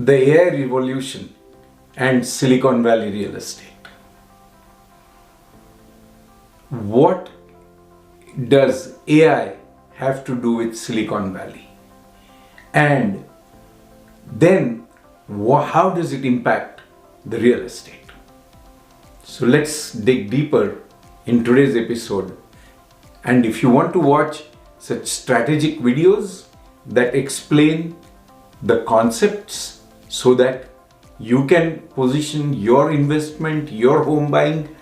the AI revolution and Silicon Valley real estate. What does AI have to do with Silicon Valley? And then how does it impact the real estate? So let's dig deeper in today's episode. And if you want to watch such strategic videos that explain the concepts so that you can position your investment, your home buying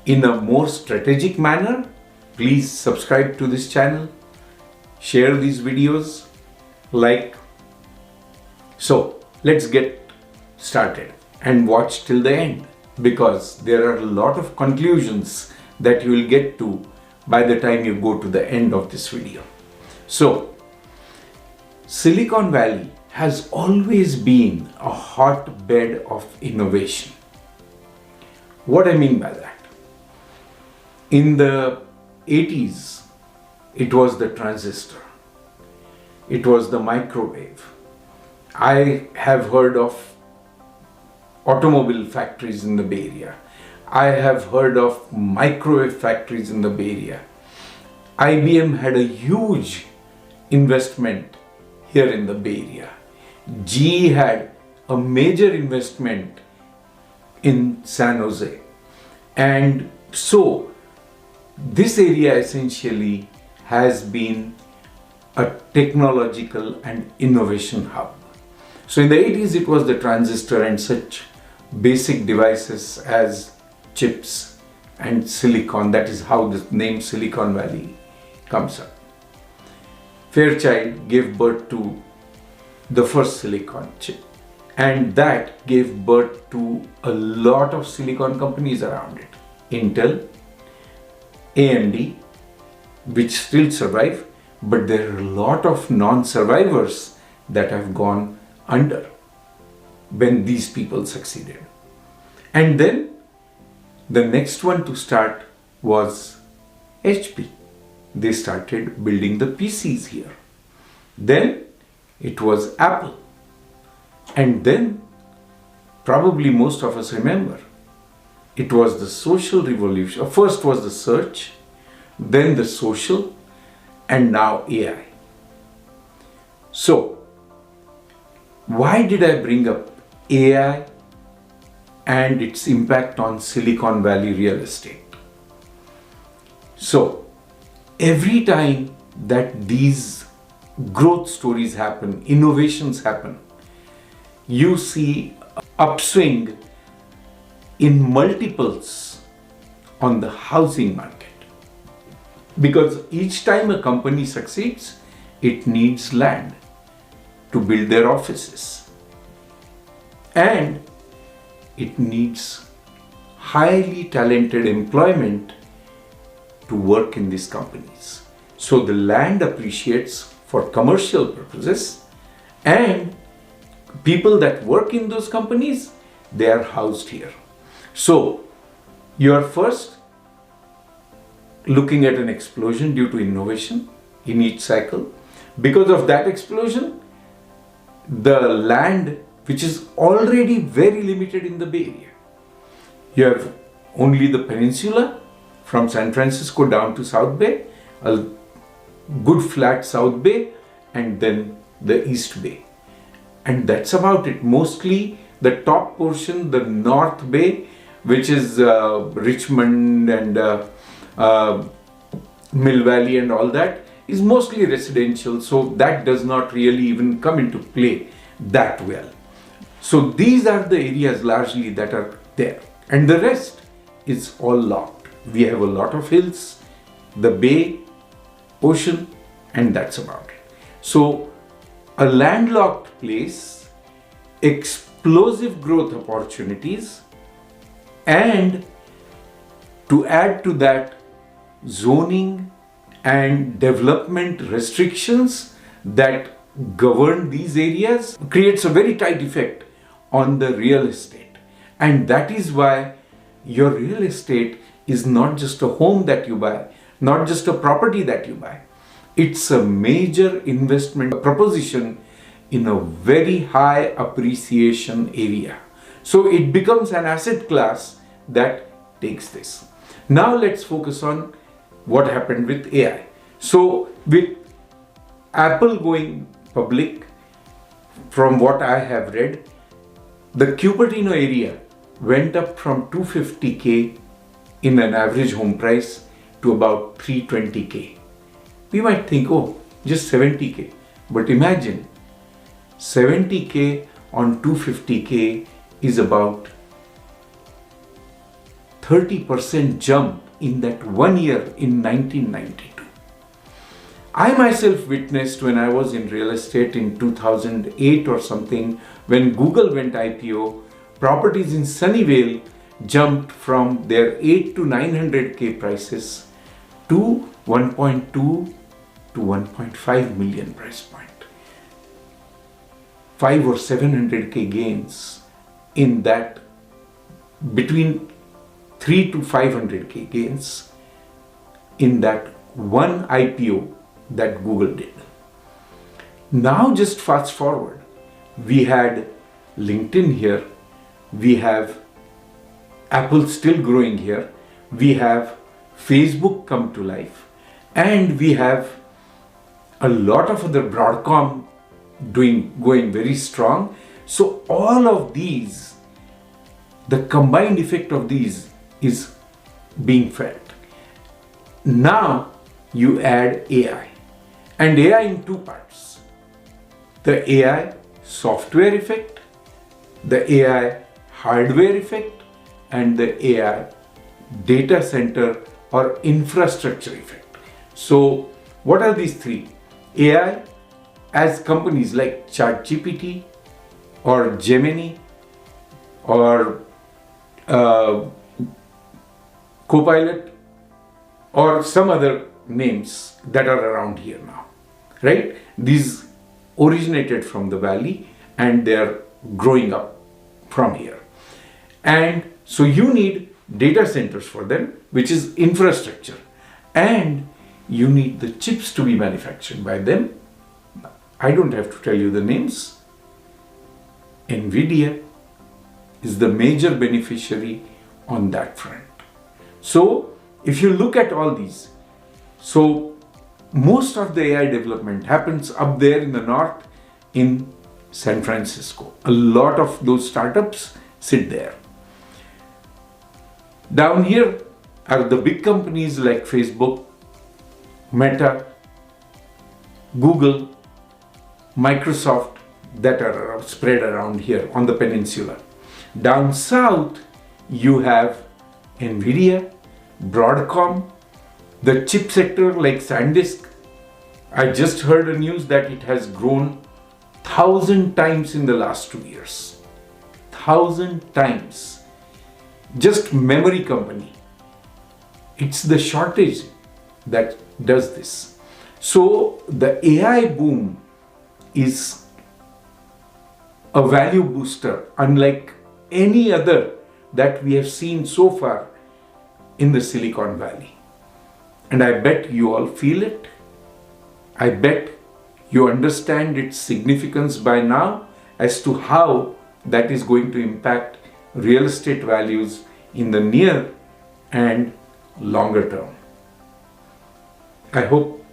in a more strategic manner, please subscribe to this channel, share these videos, like. So let's get started and watch till the end, because there are a lot of conclusions that you will get to by the time you go to the end of this video. So Silicon Valley has always been a hotbed of innovation. What I mean by that? In the 80s, it was the transistor. It was the microwave. I have heard of automobile factories in the Bay Area. I have heard of microwave factories in the Bay Area. IBM had a huge investment here in the Bay Area. GE had a major investment in San Jose. And so this area essentially has been a technological and innovation hub. So in the 80s, it was the transistor and such basic devices as chips and silicon. That is how the name Silicon Valley comes up. Fairchild gave birth to the first silicon chip, and that gave birth to a lot of silicon companies around it. Intel, AMD, which still survive, but there are a lot of non-survivors that have gone under when these people succeeded. And then the next one to start was HP. They started building the PCs here. Then it was Apple. And then, probably most of us remember, it was the social revolution. First was the search, then the social, and now AI. So, why did I bring up AI and its impact on Silicon Valley real estate? So, every time that these growth stories happen, innovations happen, you see upswing in multiples on the housing market. Because each time a company succeeds, it needs land to build their offices. And it needs highly talented employment to work in these companies. So the land appreciates for commercial purposes, and people that work in those companies, they are housed here. So you are first looking at an explosion due to innovation in each cycle. Because of that explosion, the land, which is already very limited in the Bay Area, you have only the peninsula from San Francisco down to South Bay, a good flat South Bay, and then the East Bay. And that's about it. Mostly the top portion, the North Bay, which is Richmond and Mill Valley and all that, is mostly residential. So that does not really even come into play that well. So these are the areas largely that are there. And the rest is all locked. We have a lot of hills, the bay, ocean, and that's about it. So a landlocked place, explosive growth opportunities, and to add to that, zoning and development restrictions that govern these areas creates a very tight effect on the real estate. And that is why your real estate is not just a home that you buy, not just a property that you buy. It's a major investment proposition in a very high appreciation area. So it becomes an asset class that takes this. Now let's focus on what happened with AI. So with Apple going public, from what I have read, the Cupertino area went up from 250K in an average home price to about 320K. We might think, oh, just 70K. But imagine 70K on 250K is about 30% jump in that 1 year in 1992. I myself witnessed when I was in real estate in 2008 or something, when Google went IPO, properties in Sunnyvale jumped from their 8 to 900K prices to 1.2 to 1.5 million price point. 5 or 700K gains in that, between 3 to 500K gains in that one IPO that Google did. Now just fast forward, we had LinkedIn here, we have Apple still growing here, we have Facebook come to life, and we have a lot of other Broadcom going very strong. So all of these, the combined effect of these is being felt. Now you add AI, and AI in two parts: the AI software effect, the AI hardware effect, and the AI data center or infrastructure effect. So what are these three? AI, as companies like ChatGPT or Gemini or Copilot or some other names that are around here now, right? These originated from the valley and they're growing up from here. And so you need data centers for them, which is infrastructure, and you need the chips to be manufactured by them. I don't have to tell you the names. NVIDIA is the major beneficiary on that front. So if you look at all these, so most of the AI development happens up there in the north in San Francisco. A lot of those startups sit there. Down here are the big companies like Facebook, Meta, Google, Microsoft that are spread around here on the peninsula. Down south, you have NVIDIA, Broadcom, the chip sector like SanDisk. I just heard a news that it has grown 1,000 times in the last 2 years. 1,000 times. Just memory company. It's the shortage that does this. So the AI boom is a value booster unlike any other that we have seen so far in the Silicon Valley. And I bet you all feel it. I bet you understand its significance by now as to how that is going to impact real estate values in the near and longer term. I hope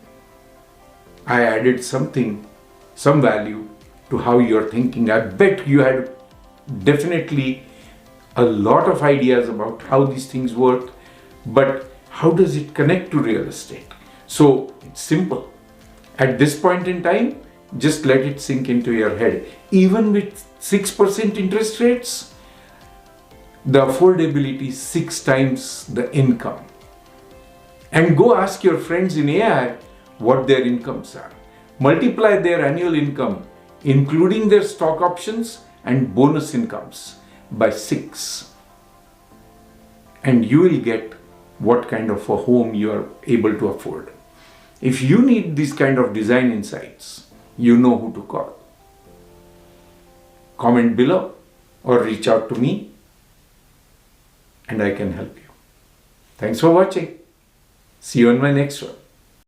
I added some value to how you're thinking. I bet you had definitely a lot of ideas about how these things work, but how does it connect to real estate? So it's simple. At this point in time, just let it sink into your head. Even with 6% interest rates, the affordability is 6 times the income. And go ask your friends in AI what their incomes are. Multiply their annual income, including their stock options and bonus incomes, by 6. And you will get what kind of a home you are able to afford. If you need these kind of design insights, you know who to call. Comment below or reach out to me and I can help you. Thanks for watching. See you on my next one.